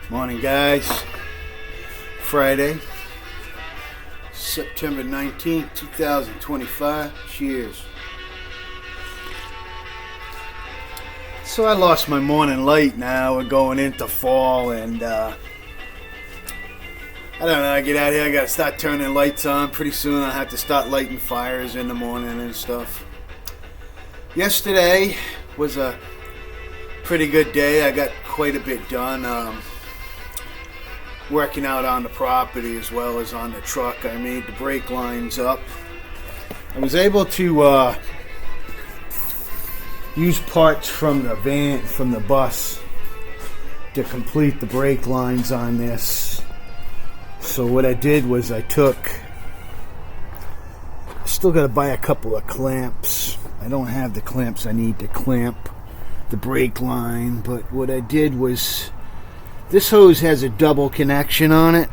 Morning, guys. Friday, September 19th, 2025. Cheers. So I lost my morning light now. We're going into fall, and I don't know. I get out here, I gotta start turning lights on. Pretty soon I'll have to start lighting fires in the morning and stuff. Yesterday was a pretty good day. I got quite a bit done. Working out on the property as well as on the truck. I made the brake lines up. I was able to use parts from the van, from the bus, to complete the brake lines on this. So what I did was I still got to buy a couple of clamps. I don't have the clamps I need to clamp the brake line, but what I did was, this hose has a double connection on it,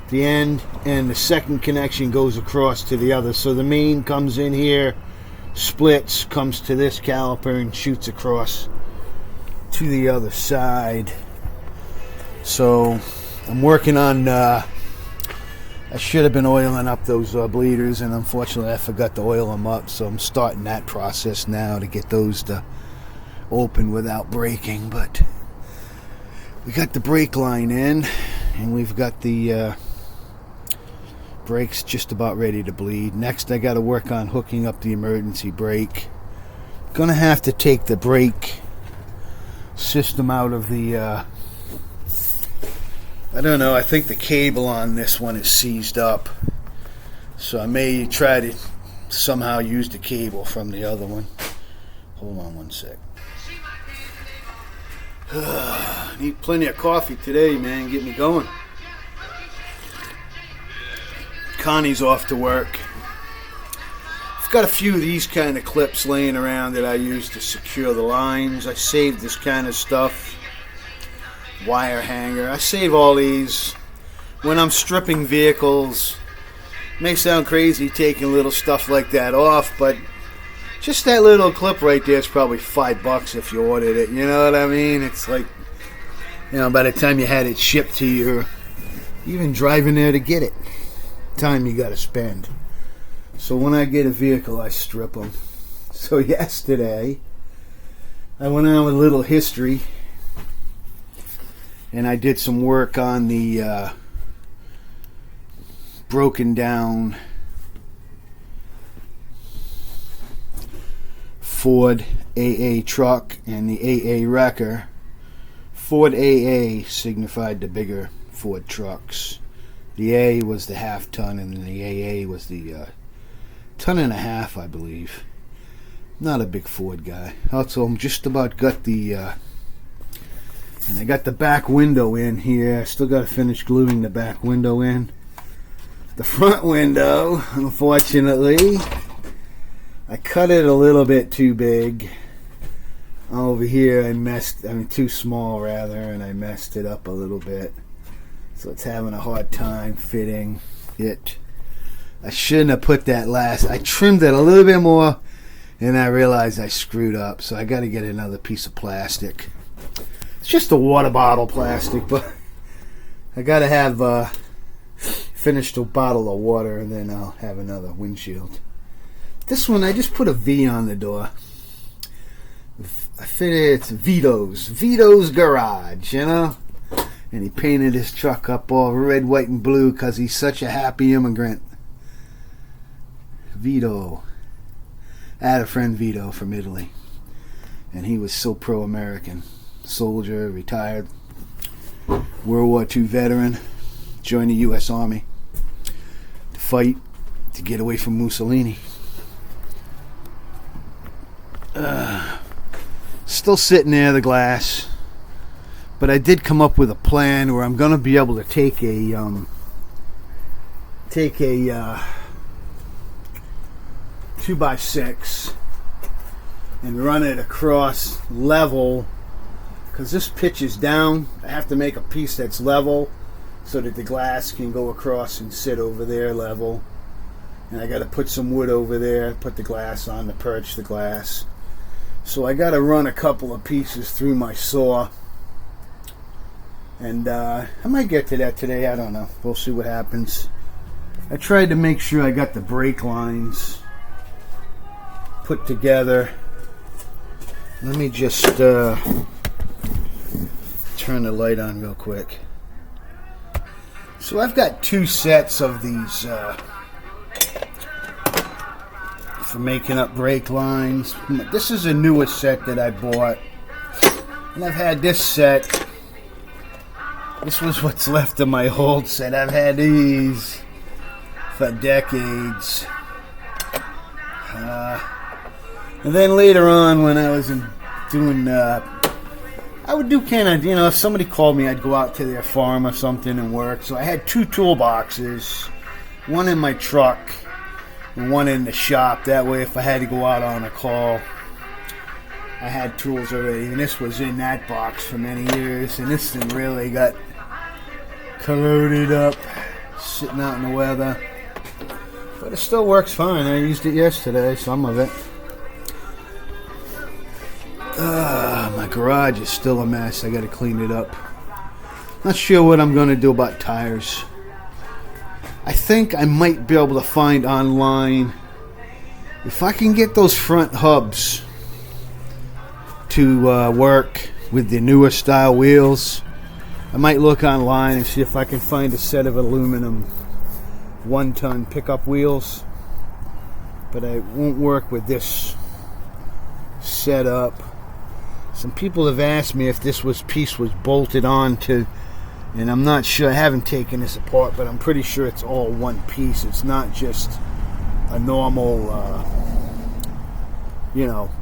the end, and the second connection goes across to the other. So the main comes in here, splits, comes to this caliper, and shoots across to the other side. So I'm working on, I should have been oiling up those bleeders, and unfortunately I forgot to oil them up. So I'm starting that process now to get those to open without breaking. But we got the brake line in, and we've got the brakes just about ready to bleed. Next, I got to work on hooking up the emergency brake. Gonna have to take the brake system out of the, I don't know, I think the cable on this one is seized up. So I may try to somehow use the cable from the other one. Hold on one sec. Need plenty of coffee today, man. Get me going. Connie's off to work. I've got a few of these kind of clips laying around that I use to secure the lines. I save this kind of stuff. Wire hanger. I save all these when I'm stripping vehicles. May sound crazy taking little stuff like that off, but just that little clip right there is probably $5 if you ordered it. You know what I mean? It's like, by the time you had it shipped to you, even driving there to get it, time you got to spend. So when I get a vehicle, I strip them. So yesterday, I went on with a little history, and I did some work on the broken down Ford AA truck and the AA wrecker. Ford AA signified the bigger Ford trucks. The A was the half ton, and the AA was the ton and a half, I believe. Not a big Ford guy. Also, I'm just about got the and I got the back window in here. I still got to finish gluing the back window in. The front window, unfortunately, I cut it a little bit too big. Over here too small rather, and I messed it up a little bit. So it's having a hard time fitting it. I shouldn't have put that I trimmed it a little bit more, and I realized I screwed up. So I got to get another piece of plastic. It's just a water bottle plastic, but I got to have finished a bottle of water, and then I'll have another windshield. This one, I just put a V on the door. I fitted, it's Vito's garage, And he painted his truck up all red, white, and blue because he's such a happy immigrant. Vito. I had a friend, Vito, from Italy, and he was so pro-American. Soldier, retired, World War II veteran, joined the U.S. Army to fight to get away from Mussolini. Still sitting there, the glass. But I did come up with a plan where I'm going to be able to take a 2x6 and run it across level, because this pitches down. I have to make a piece that's level so that the glass can go across and sit over there level. And I got to put some wood over there, put the glass on to perch the glass. So I got to run a couple of pieces through my saw And I might get to that today. I don't know. We'll see what happens. I tried to make sure I got the brake lines put together. Let me just turn the light on real quick. So I've got 2 sets of these for making up brake lines. This is a newest set that I bought. And I've had this set. This was what's left of my old set. I've had these for decades. And then later on when I was doing... I would do kind of, if somebody called me, I'd go out to their farm or something and work. So I had 2 toolboxes, one in my truck and one in the shop. That way, if I had to go out on a call, I had tools already. And this was in that box for many years. And this thing really got corroded up, sitting out in the weather. But it still works fine. I used it yesterday, some of it. My garage is still a mess. I got to clean it up. Not sure what I'm going to do about tires. I think I might be able to find online if I can get those front hubs to work with the newer style wheels. I might look online and see if I can find a set of aluminum 1-ton pickup wheels. But it won't work with this setup. Some people have asked me if this piece was bolted on to, and I'm not sure. I haven't taken this apart, but I'm pretty sure it's all one piece. It's not just a normal,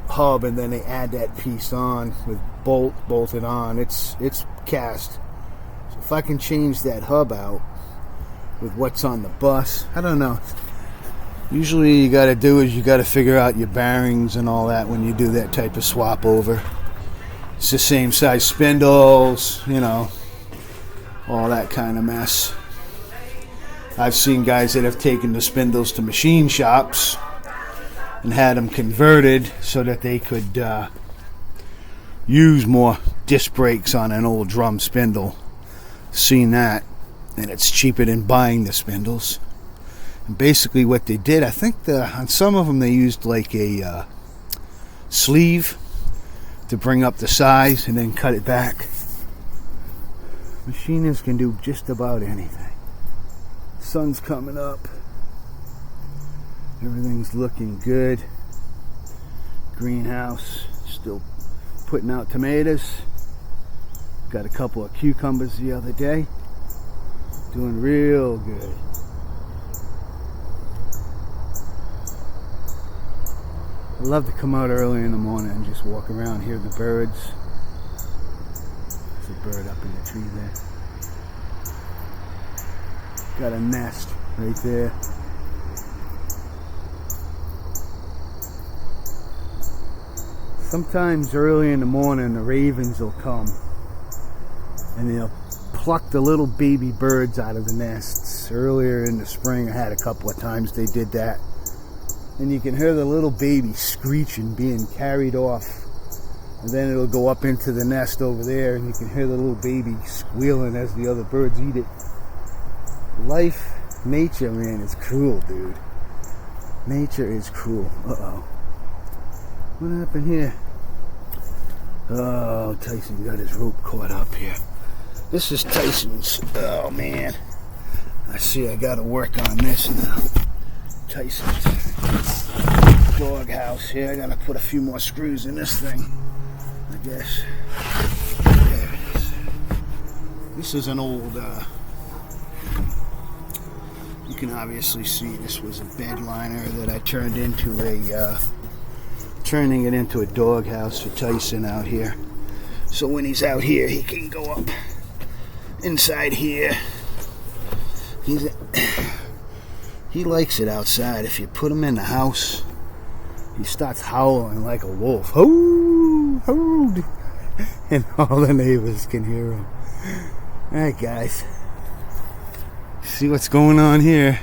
hub, and then they add that piece on with bolted on. It's cast. So if I can change that hub out with what's on the bus, I don't know. Usually, you got to do is you got to figure out your bearings and all that when you do that type of swap over. It's the same size spindles, all that kind of mess. I've seen guys that have taken the spindles to machine shops and had them converted so that they could use more disc brakes on an old drum spindle. Seen that, and it's cheaper than buying the spindles. And basically what they did, I think on some of them they used like a sleeve to bring up the size and then cut it back. Machinists can do just about anything. Sun's coming up. Everything's looking good. Greenhouse still putting out tomatoes. Got a couple of cucumbers the other day. Doing real good. I love to come out early in the morning and just walk around, hear the birds. There's a bird up in the tree there. Got a nest right there. Sometimes early in the morning the ravens will come and they'll pluck the little baby birds out of the nests. Earlier in the spring I had a couple of times they did that. And you can hear the little baby screeching, being carried off. And then it'll go up into the nest over there, and you can hear the little baby squealing as the other birds eat it. Life, nature, man, is cruel, dude. Nature is cruel. Uh-oh. What happened here? Oh, Tyson got his rope caught up here. This is Tyson's. Oh, man. I see I gotta work on this now. Tyson's dog house here. I gotta put a few more screws in this thing, I guess. There it is. This is an old, you can obviously see this was a bed liner that I turned into turning it into a dog house for Tyson out here. So when he's out here, he can go up inside here. He likes it outside. If you put him in the house, he starts howling like a wolf. Hoo, hoo. And all the neighbors can hear him. Alright, guys. See what's going on here.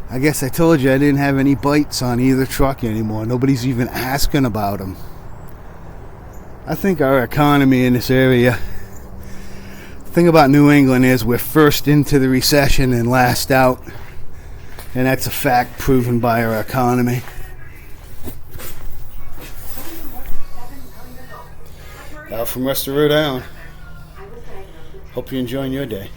I guess I told you I didn't have any bites on either truck anymore. Nobody's even asking about them. I think our economy in this area thing about New England is we're first into the recession and last out. And that's a fact proven by our economy. Out from Rest of Rhode Island. Hope you're enjoying your day.